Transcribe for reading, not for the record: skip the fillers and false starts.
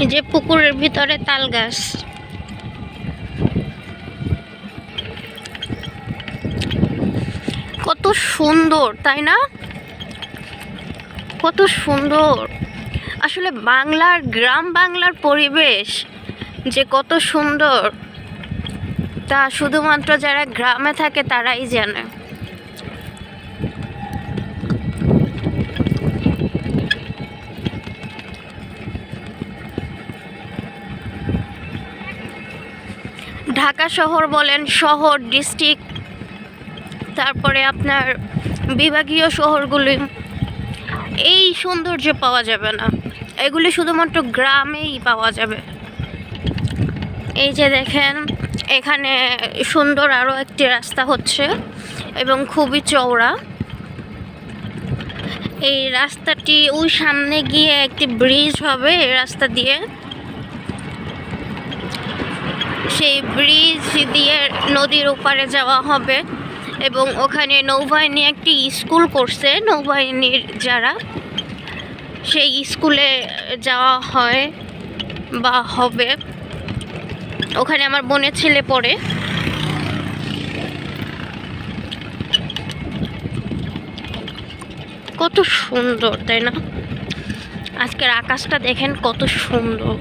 এই যে পুকুরের ভিতরে তাল গাছ, কত সুন্দর তাই না? কত সুন্দর আসলে বাংলার গ্রাম বাংলার পরিবেশ যে কত সুন্দর তা শুধুমাত্র যারা গ্রামে থাকে তারাই জানে। ঢাকা শহর বলেন, শহর ডিস্ট্রিক্ট, তারপরে আপনার বিভাগীয় শহরগুলি এই সৌন্দর্য পাওয়া যাবে না, এগুলি শুধুমাত্র গ্রামেই পাওয়া যাবে। এই যে দেখেন এখানে সুন্দর আরও একটি রাস্তা হচ্ছে এবং খুবই চওড়া। এই রাস্তাটি ওই সামনে গিয়ে একটি ব্রিজ হবে, এই রাস্তা দিয়ে, সেই ব্রিজ দিয়ে নদীর ওপারে যাওয়া হবে এবং ওখানে নৌবাহিনী একটি স্কুল করছে, নৌবাহিনীর যারা, সেই স্কুলে যাওয়া হয় বা হবে। ওখানে আমার বোনের ছেলে পড়ে। কত সুন্দর তাই না? আজকের আকাশটা দেখেন কত সুন্দর।